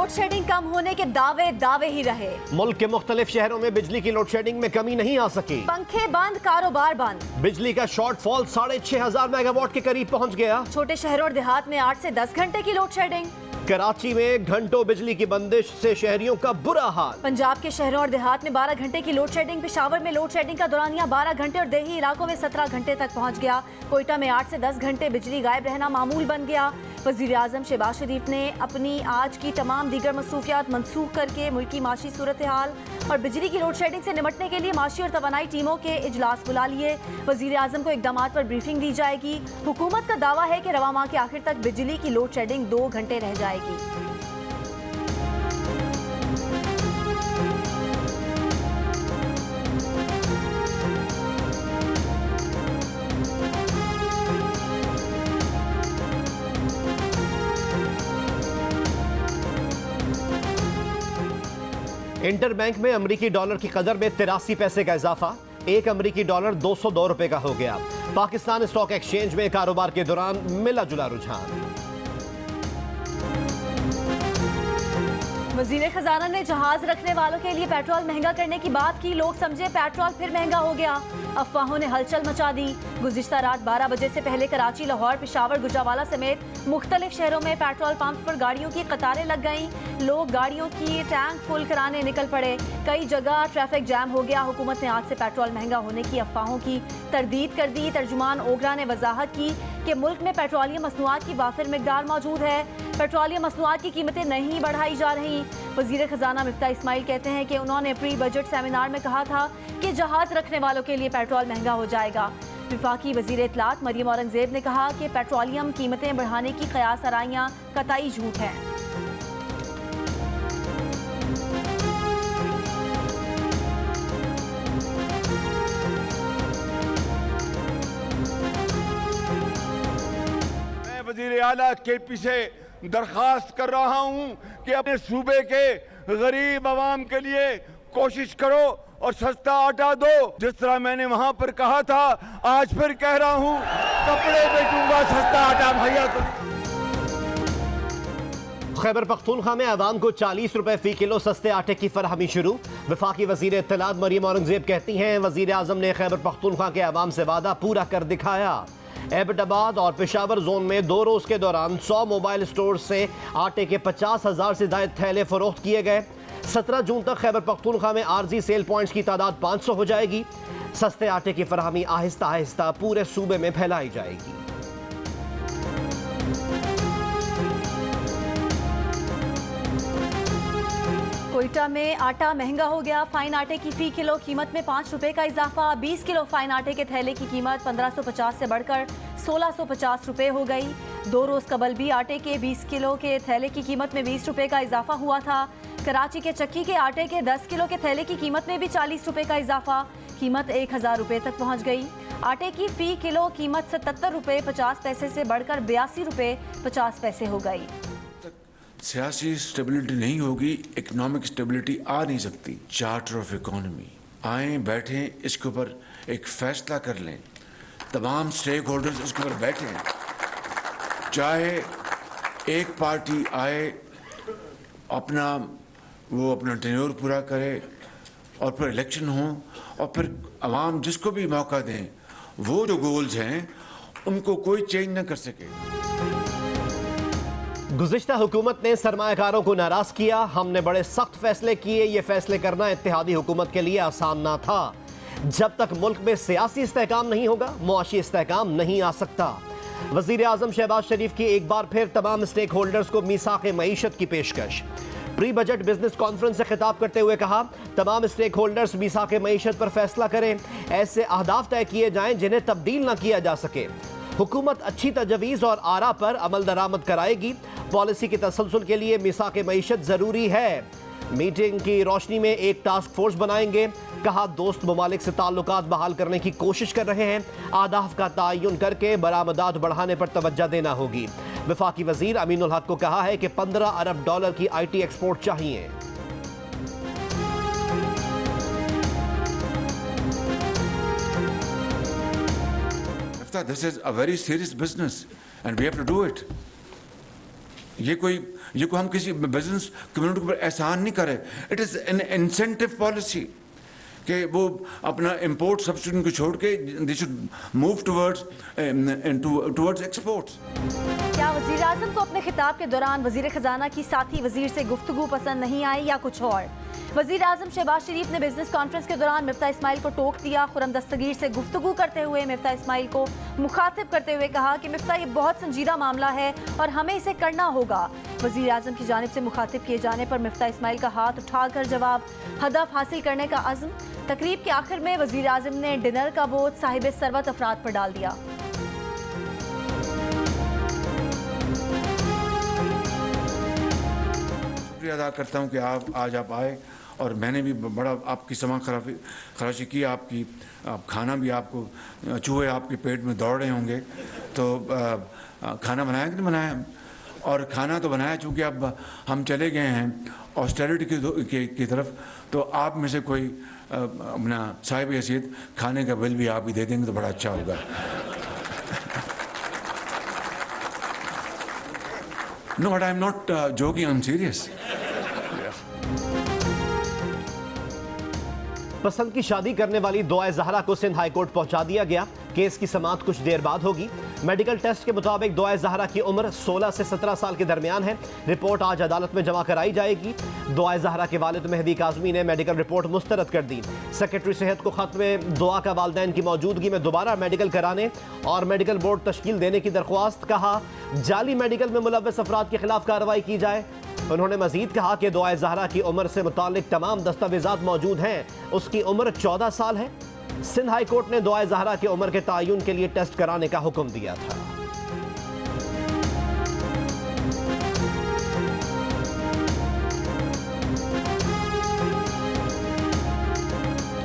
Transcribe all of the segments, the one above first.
Load shedding कम होने के दावे ही रहे। मुल्क के मुख्तलिफ शहरों में बिजली की लोड शेडिंग में कमी नहीं आ सकी। पंखे बंद, कारोबार बंद। बिजली का शॉर्टफॉल 6,500 मेगावाट के करीब पहुंच गया। छोटे शहरों और देहात में 8 से 10 घंटे की लोड शेडिंग। कराची में घंटों बिजली की बंदिश से शहरियों का बुरा हाल। पंजाब के शहरों और देहात में 12 घंटे की लोड शेडिंग। पेशावर में लोड शेडिंग का दौरानिया 12 घंटे और देही इलाकों में 17 घंटे तक पहुंच गया। कोयटा में 8 से 10 घंटे बिजली गायब रहना मामूल बन गया। वजीर आजम शहबाज शरीफ ने अपनी आज की तमाम दीगर मसरूफियात मनसूख करके मुल्की माशी सूरत हाल और बिजली की लोड शेडिंग से निपटने के लिए माशी और तवानाई टीमों के इजलास बुला लिए। वजीर आजम को इकदाम पर ब्रीफिंग दी जाएगी। हुकूमत का दावा है कि रवा माह के आखिर तक बिजली की लोड शेडिंग 2 घंटे रह जाएगी। इंटर बैंक में अमरीकी डॉलर की कदर में 83 पैसे का इजाफा। एक अमरीकी डॉलर 202 रुपए का हो गया। पाकिस्तान स्टॉक एक्सचेंज में कारोबार के दौरान मिला जुला रुझान। वजीर खजाना ने जहाज रखने वालों के लिए पेट्रोल महंगा करने की बात की। लोग समझे पेट्रोल फिर महंगा हो गया। अफवाहों ने हलचल मचा दी। गुज़िश्ता रात 12 बजे से पहले कराची, लाहौर, पेशावर, गुजरावाला समेत मुख्तलिफ शहरों में पेट्रोल पंप पर गाड़ियों की कतारें लग गईं। लोग गाड़ियों की टैंक फुल कराने निकल पड़े। कई जगह ट्रैफिक जैम हो गया। हुकूमत ने आज से पेट्रोल महंगा होने की अफवाहों की तरदीद कर दी। तर्जुमान ओगरा ने वजाहत की कि मुल्क में पेट्रोलियम मसनूआत की वाफिर मिकदार मौजूद है। पेट्रोलियम मसनूआत की कीमतें नहीं बढ़ाई जा रही। वजीर खजाना मिफ्ता इस्माइल कहते हैं कि उन्होंने प्री बजट सेमिनार में कहा था कि जहाज रखने वालों के लिए पेट्रोल महंगा हो जाएगा। विफाकी वजीर इत्तलात मरियम औरंगजेब ने कहा कि पेट्रोलियम कीमतें बढ़ाने की कयास आराइयां कतई झूठ हैं। मैं वजीर आला केपी से दरखास्त कर रहा हूं कि अपने सूबे के गरीब आवाम के लिए कोशिश करो और सस्ता आटा दो। जिस तरह मैंने वहां पर कहा था, आज फिर कह रहा हूं, कपड़े बेचूंगा, सस्ता आटा मुहैया करो। खैबर पख्तूनख्वा में आवाम को 40 रुपए फी किलो सस्ते आटे की फरहमी शुरू। वफाकी वजीर इत्तलात मरियम औरंगजेब कहती हैं, वजीर आजम ने खैबर पख्तूनख्वा के आवाम से वादा पूरा कर दिखाया। एबटाबाद और पेशावर जोन में 2 रोज के दौरान 100 मोबाइल स्टोर से आटे के 50,000 से ज्यादा थैले फरोख्त किए गए। 17 जून तक खैबर पख्तूनख्वा में आरजी सेल पॉइंट्स की तादाद 500 हो जाएगी। सस्ते आटे की फराहमी आहिस्ता आहिस्ता पूरे सूबे में फैलाई जाएगी। कोयटा में आटा महंगा हो गया। फाइन आटे की फी किलो कीमत में 5 रुपए का इजाफा। 20 किलो फाइन आटे के थैले की कीमत 1550 से बढ़कर 1650 रुपए हो गई। 2 रोज कबल भी आटे के 20 किलो के थैले की कीमत में 20 रुपए का इजाफा हुआ था। कराची के चक्की के आटे के 10 किलो के थैले की कीमत में भी 40 रुपए का इजाफा। कीमत 1000 रुपए तक पहुंच गई। आटे की फी किलो कीमत 77 रुपए 50 पैसे से बढ़कर 82 रुपए 50 पैसे हो गई। सियासी स्टेबिलिटी नहीं होगी, इकोनॉमिक स्टेबिलिटी आ नहीं सकती। चार्टर ऑफ इकोनॉमी आए, बैठे, इसके ऊपर एक फैसला कर लें। तमाम स्टेक होल्डर्स इसके ऊपर बैठें। चाहे एक पार्टी आए, अपना टेन्योर पूरा करे और फिर इलेक्शन हो और फिर अवाम जिसको भी मौका दें, वो जो गोल्स हैं उनको कोई चेंज न कर सके। गुज़िश्ता हुकूमत ने सरमायाकारों को नाराज किया। हमने बड़े सख्त फैसले किए। ये फैसले करना इत्तेहादी हुकूमत के लिए आसान ना था। जब तक मुल्क में सियासी इस्तेहकाम नहीं होगा, मुआशी इस्तेहकाम नहीं आ सकता। वज़ीर आज़म शहबाज शरीफ की एक बार फिर तमाम स्टेक होल्डर्स को मीसाक़े मईशत की पेशकश। प्री बजट बिजनेस कॉन्फ्रेंस से खिताब करते हुए कहा, तमाम स्टेक होल्डर्स मीसाक़े मईशत पर फैसला करें। ऐसे अहदाफ तय किए जाएं जिन्हें तब्दील न किया जा सके। हुकूमत अच्छी तजवीज़ और आरा पर अमल दरामद कराएगी। पॉलिसी के तसलसल के लिए मीसाक़े मईशत ज़रूरी है। मीटिंग की रोशनी में एक टास्क फोर्स बनाएंगे। कहा, दोस्त ममालिक से ताल्लुकात बहाल करने की कोशिश कर रहे हैं। अहदाफ का तयन करके बरामदात बढ़ाने पर तवज्जो देना होगी। वफाकी वजीर अमीनुल हक को कहा है कि 15 अरब डॉलर की IT एक्सपोर्ट चाहिए। This is a very serious business and we have to do it. ये कोई हम किसी बिजनेस कम्युनिटी के ऊपर एहसान नहीं कर रहे। It is an incentive policy कि वो अपना इंपोर्ट सब्सिडी को छोड़ के they should move towards exports. क्या वज़ीर आज़म को अपने खिताब के दौरान वज़ीर ख़जाना की साथी वज़ीर से गुफ्तगू पसंद नहीं आई या कुछ और? वज़ीर आज़म शहबाज शरीफ ने बिजनेस कॉन्फ्रेंस के दौरान मिफ्ता इस्माइल को टोक दिया। खुर्रम दस्तगीर से गुफ्तगू करते हुए मिफ्ता इस्माइल को मुखातिब करते हुए कहा कि मिफ्ता ये बहुत संजीदा मामला है और हमें इसे करना होगा। वज़ीर आज़म की जानिब से मुखातिब किए जाने पर मिफ्ता इस्माइल का हाथ उठाकर जवाब, हदफ हासिल करने का अज़्म। तकरीब के आखिर में वज़ीर आज़म ने डिनर का बोझ साहिब सरवत अफराद पर डाल दिया। शुक्रिया अदा करता हूँ कि आज आप आए और मैंने भी बड़ा आपकी समा खराशी की। आपकी खाना भी आपको चूहे आपके पेट में दौड़ रहे होंगे, तो खाना बनाया कि नहीं बनाया? और खाना तो बनाया, चूँकि अब हम चले गए हैं ऑस्टेरिटी की तरफ, तो आप में से कोई अपना साहिब हैसियत खाने का बिल भी आप ही दे देंगे तो बड़ा अच्छा होगा। No, but I'm not joking, I'm serious. पसंद की शादी करने वाली दुआ ज़हरा को सिंध हाईकोर्ट पहुंचा दिया गया। केस की समाअत कुछ देर बाद होगी। मेडिकल टेस्ट के मुताबिक दुआ ज़हरा की उम्र 16 से 17 साल के दरमियान है। रिपोर्ट आज अदालत में जमा कराई जाएगी। दुआ ज़हरा के वालिद मेहदी काज़मी ने मेडिकल रिपोर्ट मुस्तरद कर दी। सेक्रेटरी सेहत को खत में दुआ का वालिदैन की मौजूदगी में दोबारा मेडिकल कराने और मेडिकल बोर्ड तश्कील देने की दरख्वास्त। कहा जाली मेडिकल में मुलव्वस अफराद के खिलाफ कार्रवाई की जाए। उन्होंने मजीद कहा कि दुआ ज़हरा की उम्र से मुतालिक तमाम दस्तावेजात मौजूद हैं। उसकी उम्र 14 साल है। सिंध हाई कोर्ट ने दुआ ज़हरा की उम्र के तयन के लिए टेस्ट कराने का हुक्म दिया था।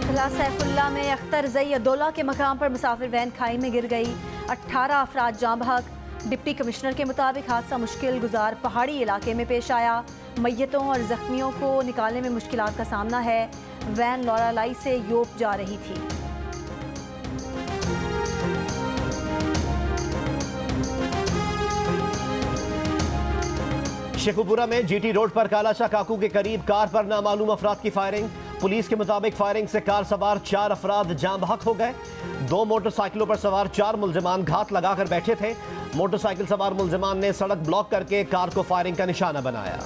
किला सैफुल्ला में अख्तर ज़ई-उद-दौला के मकाम पर मुसाफिर वैन खाई में गिर गई। 18 अफराद जाँ बहक। डिप्टी कमिश्नर के मुताबिक हादसा मुश्किल गुजार पहाड़ी इलाके में पेश आया। मैयतों और जख्मियों को निकालने में मुश्किलात का सामना है। वैन लौरालाई से योप जा रही थी। शेखुपुरा में जीटी रोड पर कालाशाह काकू के करीब कार पर नामालूम अफराद की फायरिंग। पुलिस के मुताबिक फायरिंग से कार सवार 4 अफराद जाँ बहक हो गए। 2 मोटरसाइकिलों पर सवार 4 मुलजिमान घात लगाकर बैठे थे। मोटरसाइकिल सवार मुलजिमान ने सड़क ब्लॉक करके कार को फायरिंग का निशाना बनाया।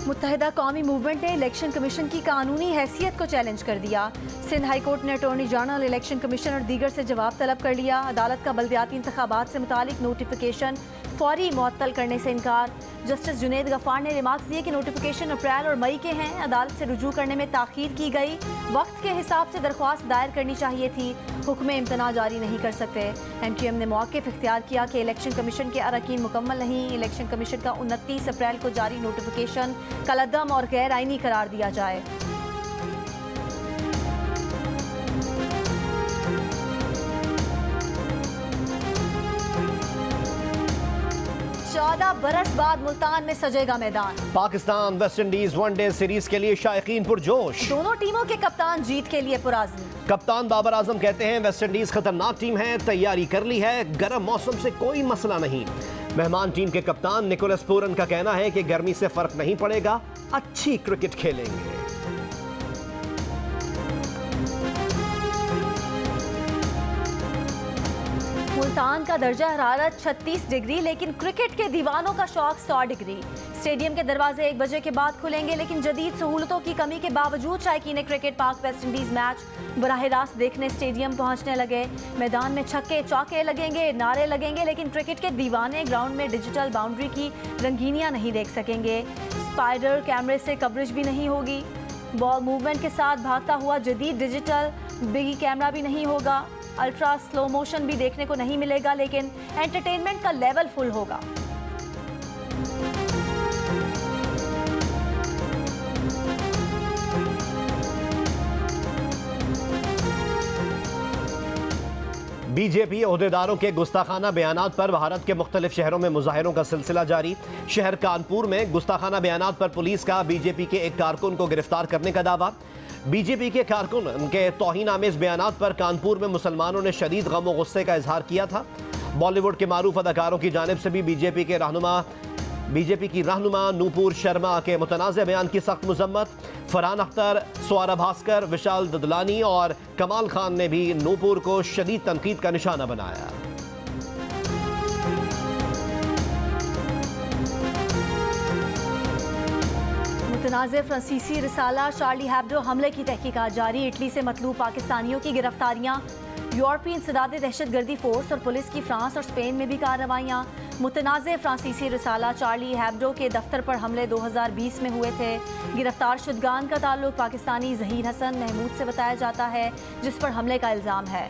मुत्तहिदा कौमी मूवमेंट ने इलेक्शन कमीशन की कानूनी हैसियत को चैलेंज कर दिया। सिंध हाई कोर्ट ने अटॉर्नी जनरल, इलेक्शन कमीशन और दीगर से जवाब तलब कर लिया। अदालत का बल्दियाती इंतखाबात से मुतालिक नोटिफिकेशन फौरी मुअत्तल करने से इनकार। जस्टिस जुनैद गफ्फार ने रिमार्क्स दिए कि नोटिफिकेशन अप्रैल और मई के हैं। अदालत से रुजू करने में ताखीर की गई। वक्त के हिसाब से दरख्वास्त दायर करनी चाहिए थी। हुक्म इम्तना जारी नहीं कर सकते। MTM ने मौक़िफ़ इख्तियार किया कि इलेक्शन कमीशन के अरकान मुकम्मल नहीं। इलेक्शन कमीशन का 29 अप्रैल को जारी नोटिफिकेशन कलअदम और गैर आइनी करार दिया जाए। 14 बरस बाद मुल्तान में सजेगा मैदान। Pakistan West Indies one day series के लिए शायकीन पुरजोश। दोनों टीमों के कप्तान जीत के लिए पुराज़्म। कप्तान बाबर आजम कहते हैं वेस्ट इंडीज खतरनाक टीम है, तैयारी कर ली है, गर्म मौसम से कोई मसला नहीं। मेहमान टीम के कप्तान निकोलस पूरन का कहना है कि गर्मी से फर्क नहीं पड़ेगा, अच्छी क्रिकेट खेलेंगे। मुल्तान का दर्जा हरारत 36 डिग्री, लेकिन क्रिकेट के दीवानों का शौक 100 डिग्री। स्टेडियम के दरवाजे 1 बजे के बाद खुलेंगे, लेकिन जदीद सहूलतों की कमी के बावजूद शायकीन क्रिकेट पाक वेस्ट इंडीज मैच बराह रास्त देखने स्टेडियम पहुंचने लगे। मैदान में छक्के चौके लगेंगे, नारे लगेंगे, लेकिन क्रिकेट के दीवाने ग्राउंड में डिजिटल बाउंड्री की रंगीनियां नहीं देख सकेंगे। स्पाइडर कैमरे से कवरेज भी नहीं होगी। बॉल मूवमेंट के साथ भागता हुआ जदीद डिजिटल बिगी कैमरा भी नहीं होगा। अल्ट्रा स्लो मोशन भी देखने को नहीं मिलेगा, लेकिन एंटरटेनमेंट का लेवल फुल होगा। बीजेपी ओहदेदारों के गुस्ताखाना बयानात पर भारत के मुख्तलिफ शहरों में मुजाहिरों का सिलसिला जारी। शहर कानपुर में गुस्ताखाना बयानात पर पुलिस का बीजेपी के एक कारकुन को गिरफ्तार करने का दावा। बीजेपी के कारकुन के तौहीन आमेज बयानात पर कानपुर में मुसलमानों ने शदीद गम और गुस्से का इजहार किया था। बॉलीवुड के मारूफ अदाकारों की जानिब से भी बीजेपी की रहनुमा नूपुर शर्मा के मुतनाज़ बयान की सख्त मजम्मत। फरहान अख्तर, स्वारा भास्कर, विशाल ददलानी और कमाल खान ने भी नूपुर को शदीद तनकीद का निशाना बनाया। मुतनाज़ फ्रांसीसी रिसाला शार्ली हैब्डो हमले की तहकीकात जारी। इटली से मतलूब पाकिस्तानियों की गिरफ्तारियां। यूरोपीय इंसदाद दहशतगर्दी फोर्स और पुलिस की फ्रांस और स्पेन में भी कार्रवाइयाँ। मुतनाज़ फ्रांसीसी रिसाला चार्ली हैब्डो के दफ्तर पर हमले 2020 में हुए थे। गिरफ्तार शुदगान का ताल्लुक पाकिस्तानी ज़हीर हसन महमूद से बताया जाता है, जिस पर हमले का इल्ज़ाम है।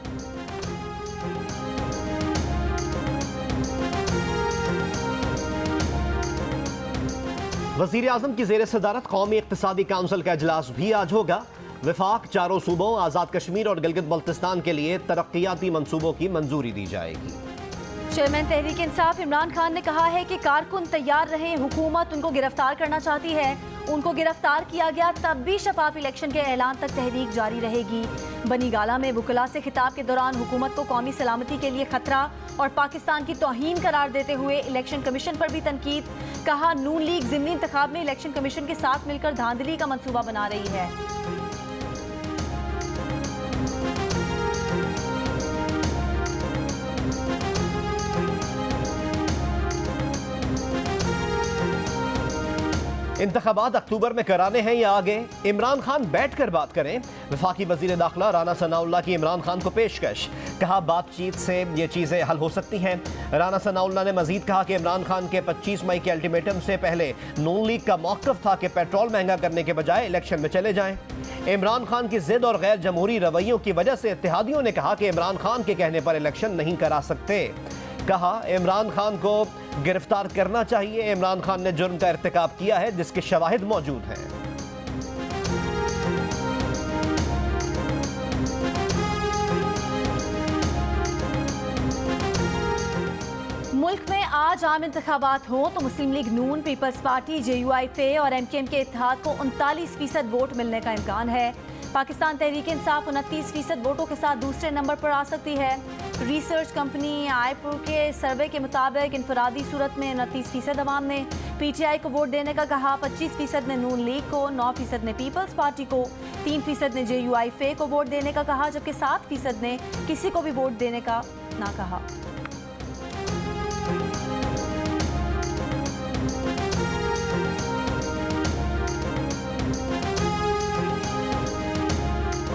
वज़ीर आज़म की ज़ेर सदारत कौमी इक़्तिसादी काउंसिल का इजलास भी आज होगा। वफाक, चारों सूबों आज़ाद कश्मीर और गिलगित बल्तिस्तान के लिए तरक्याती मंसूबों की मंजूरी दी जाएगी। चेयरमैन तहरीक इंसाफ इमरान खान ने कहा है कि कारकुन तैयार रहे, हुकूमत उनको गिरफ्तार करना चाहती है। उनको गिरफ्तार किया गया तब भी शफाफ इलेक्शन के ऐलान तक तहरीक जारी रहेगी। बनी गाला में वुकला से खिताब के दौरान हुकूमत को कौमी सलामती के लिए खतरा और पाकिस्तान की तौहीन करार देते हुए इलेक्शन कमीशन पर भी तनकीद। कहा, नून लीग ज़िमनी इंतखाब में इलेक्शन कमीशन के साथ मिलकर धांधली का मंसूबा बना रही है। इंतखाबात अक्टूबर में कराने हैं या आगे, इमरान खान बैठकर बात करें। वफाकी वजीर दाखिला राना सनाउल्लाह की इमरान खान को पेशकश। कहा, बातचीत से ये चीज़ें हल हो सकती हैं। राना सनाउल्लाह ने मजीद कहा कि इमरान खान के 25 मई के अल्टीमेटम से पहले नून लीग का मौक़िफ़ था कि पेट्रोल महंगा करने के बजाय इलेक्शन में चले जाएं। इमरान खान की जिद और गैर जमहूरी रवैयों की वजह से इत्तेहादियों ने कहा कि इमरान खान के कहने पर इलेक्शन नहीं करा सकते। कहा, इमरान खान को गिरफ्तार करना चाहिए। इमरान खान ने जुर्म का इर्तिकाब किया है जिसके शवाहिद मौजूद हैं। मुल्क में आज आम इंतखाबात हों तो मुस्लिम लीग नून, पीपल्स पार्टी, JUIF और MKM के इत्तेहाद को 39% वोट मिलने का इम्कान है। पाकिस्तान तहरीक इंसाफ 29% वोटों के साथ दूसरे नंबर पर आ सकती है। रिसर्च कंपनी आईपुर के सर्वे के मुताबिक इनफरादी सूरत में 29% अवाम ने PTI को वोट देने का कहा। 25% ने नून लीग को, 9% ने पीपल्स पार्टी को, 3% ने JUIF को वोट देने का कहा, जबकि 7% ने किसी को भी वोट देने का ना कहा।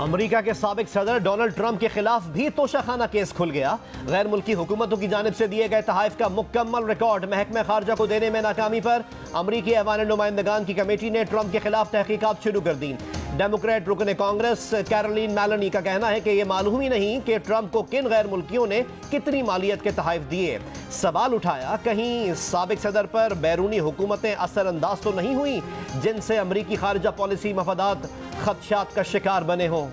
अमेरिका के साबिक सदर डोनाल्ड ट्रंप के खिलाफ भी तोशाखाना केस खुल गया। गैर मुल्की हुकूमतों की जानिब से दिए गए तहाइफ का मुकम्मल रिकॉर्ड महकमा खारजा को देने में नाकामी पर अमरीकी ऐवान नुमाइंदगान की कमेटी ने ट्रंप के खिलाफ तहकीकात शुरू कर दी। डेमोक्रेट रुकन कांग्रेस कैरोलिन मैलोनी का कहना है कि यह मालूम ही नहीं कि ट्रंप को किन गैर मुल्कियों ने कितनी मालियत के तहाइफ दिए। सवाल उठाया, कहीं साबिक सदर पर बैरूनी हुकूमतें असरअंदाज तो नहीं हुई जिनसे अमरीकी खारजा पॉलिसी मफादात खदशात का शिकार बने हों।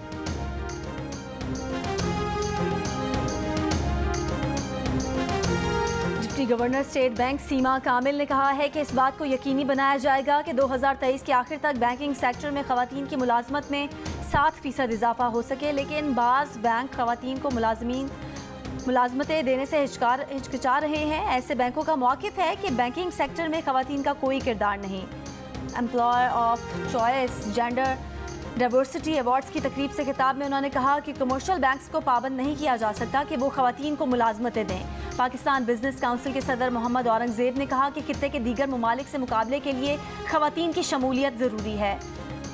डिप्टी गवर्नर स्टेट बैंक सीमा कामिल ने कहा है कि इस बात को यकीनी बनाया जाएगा कि 2023 के आखिर तक बैंकिंग सेक्टर में खवातीन की मुलाजमत में 7% इजाफा हो सके, लेकिन बाज़ बैंक खवातीन को मुलाजमतें देने से हिचकिचा रहे हैं। ऐसे बैंकों का मौक़िफ़ है कि बैंकिंग सेक्टर में खवातीन का कोई किरदार नहीं। Employer of choice gender diversity awards की तकरीब से खिताब में उन्होंने कहा कि कमर्शियल बैंक्स को पाबंद नहीं किया जा सकता कि वो खवातीन को मुलाजमतें दें। पाकिस्तान बिजनेस काउंसिल के सदर मोहम्मद औरंगजेब ने कहा कि खित्ते के दीगर ममालिक से मुकाबले के लिए खवातीन की शमूलियत ज़रूरी है।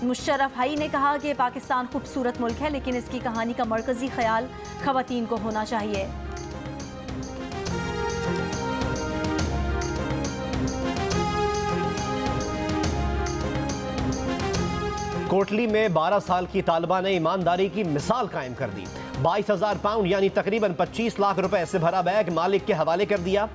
मुशर्रफ हाई ने कहा कि पाकिस्तान खूबसूरत मुल्क है, लेकिन इसकी कहानी का मरकज़ी ख्याल खवातीन को होना चाहिए। कोटली में 12 साल की तालिबा ने ईमानदारी की मिसाल कायम कर दी। 22,000 पाउंड यानी तकरीबन 25 लाख रुपए से भरा बैग मालिक के हवाले कर दिया।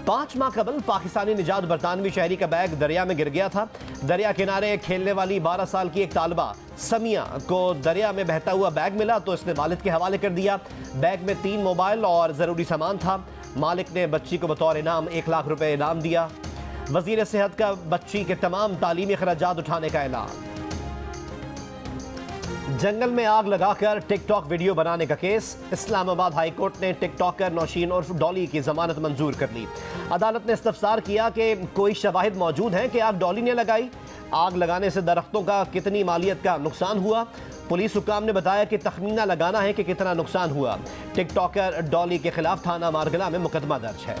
5 माह कबल पाकिस्तानी निजात बरतानवी शहरी का बैग दरिया में गिर गया था। दरिया किनारे खेलने वाली 12 साल की एक तालिबा समिया को दरिया में बहता हुआ बैग मिला तो इसने वालिद के हवाले कर दिया। बैग में 3 मोबाइल और ज़रूरी सामान था। मालिक ने बच्ची को बतौर इनाम 1 लाख रुपए इनाम दिया। वज़ीर सेहत का बच्ची के तमाम तालीमी खर्चात उठाने का ऐलान। जंगल में आग लगाकर टिकटॉक वीडियो बनाने का केस। इस्लामाबाद हाई कोर्ट ने टिकटॉकर नौशीन उर्फ डॉली की जमानत मंजूर कर ली। अदालत ने इस्तफसार किया कि कोई शवाहिद मौजूद हैं कि आग डॉली ने लगाई। आग लगाने से दरख्तों का कितनी मालियत का नुकसान हुआ। पुलिस हुक्काम ने बताया कि तखमीना लगाना है कि कितना नुकसान हुआ। टिकटॉकर डॉली के खिलाफ थाना मारगला में मुकदमा दर्ज है।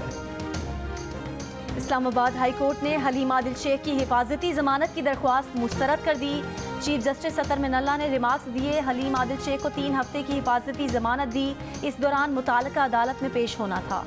इस्लामाबाद हाई कोर्ट ने हलीम आदिल शेख की हिफाजती जमानत की दरख्वास्त मुस्तरद कर दी। चीफ जस्टिस अतर मिनल्ला ने रिमार्क्स दिए। हलीम आदिल शेख को 3 हफ्ते की हिफाजती जमानत दी। इस दौरान मुताल्लिका अदालत में पेश होना था।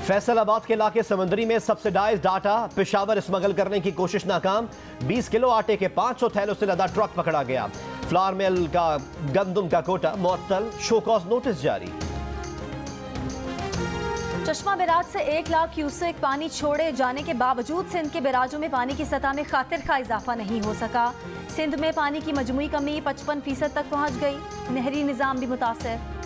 फैसलाबाद के इलाके समंदरी में सब्सिडाइज्ड आटा पेशावर स्मगल करने की कोशिश नाकाम। 20 किलो आटे के 500 थैलों से लदा ट्रक पकड़ा गया। फ्लावर मिल का गंदम का कोटा मुअत्तल, शो कॉज नोटिस जारी। चश्मा बैराज से 1 लाख क्यूसेक पानी छोड़े जाने के बावजूद सिंध के बैराजों में पानी की सतह में खातिर खा इजाफा नहीं हो सका। सिंध में पानी की मजमूई कमी 55% तक पहुंच गई। नहरी निज़ाम भी मुतासर।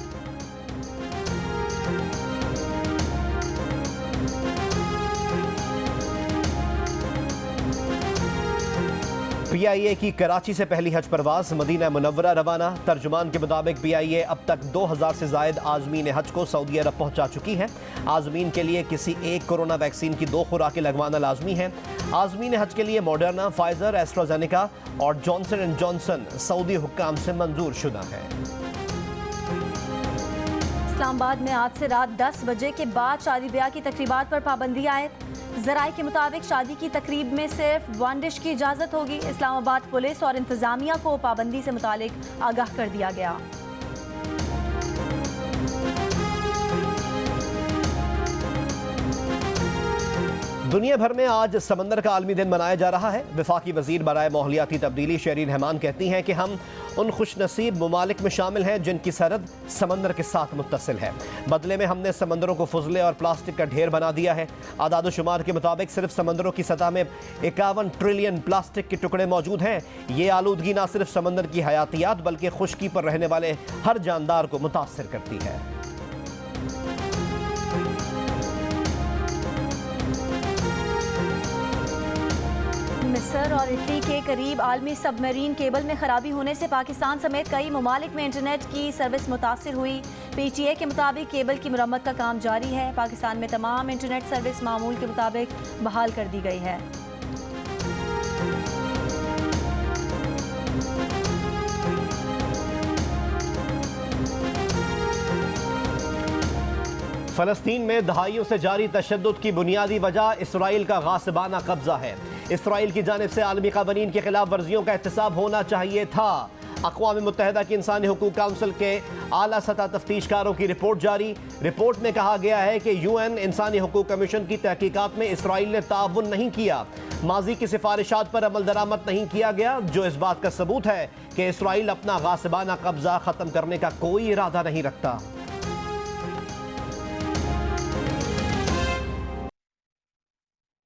PIA की कराची से पहली हज परवाज मदीना मुनव्वरा रवाना। तर्जुमान के मुताबिक PIA अब तक 2000 से जायद आजमीन हज को सऊदी अरब पहुंचा चुकी है। आजमीन के लिए किसी एक कोरोना वैक्सीन की 2 खुराकें लगवाना लाजमी है। आजमीन हज के लिए मॉडर्ना, फाइजर, एस्ट्राजेनेका और जॉनसन एंड जॉनसन सऊदी हुक्काम से मंजूर शुदा है। इस्लामाबाद में आज से रात 10 बजे के बाद शादी ब्याह की तकरीबात पर पाबंदी आयद। ज़राए के मुताबिक शादी की तकरीब में सिर्फ 1 डिश की इजाज़त होगी। इस्लामाबाद पुलिस और इंतज़ामिया को पाबंदी से मुतालिक आगाह कर दिया गया। दुनिया भर में आज समंदर का आलमी दिन मनाया जा रहा है। वफाकी वजीर बराए माहौलियाती तब्दीली शरीन रहमान कहती हैं कि हम उन खुशनसीब ममालिक में शामिल हैं जिनकी सरहद समंदर के साथ मुत्तसिल है। बदले में हमने समंदरों को फुजले और प्लास्टिक का ढेर बना दिया है। आदाद शुमार के मुताबिक सिर्फ समंदरों की सतह में 51 ट्रिलियन प्लास्टिक के टुकड़े मौजूद हैं। ये आलूदगी न सिर्फ समंदर की हयातियात बल्कि खुश्की पर रहने वाले हर जानदार को मुतासर करती है। मिस्र और इटली के करीब आलमी सबमरीन केबल में खराबी होने से पाकिस्तान समेत कई ममालिक में इंटरनेट की सर्विस मुतासिर हुई। PTA के मुताबिक केबल की मुरम्मत का काम जारी है। पाकिस्तान में तमाम इंटरनेट सर्विस मामूल के मुताबिक बहाल कर दी गई है। फ़लस्तीन में दहाइयों से जारी तशद्दुद की बुनियादी वजह इसराइल का गासिबाना कब्जा है। इसराइल की जानिब से आलमी क़वानीन की खिलाफ वर्जियों का एहतसाब होना चाहिए था। अक़वाम मुत्तहिदा की इंसानी हुकूक काउंसिल के आला सतह तफ्तीशकारों की रिपोर्ट जारी। रिपोर्ट में कहा गया है कि UN इंसानी हुकूक कमीशन की तहकीकात में इसराइल ने ताउन नहीं किया। माजी की सिफारिशात पर अमल दरामद नहीं किया गया, जो इस बात का सबूत है कि इसराइल अपना गासिबाना कब्जा ख़त्म करने का कोई इरादा नहीं रखता।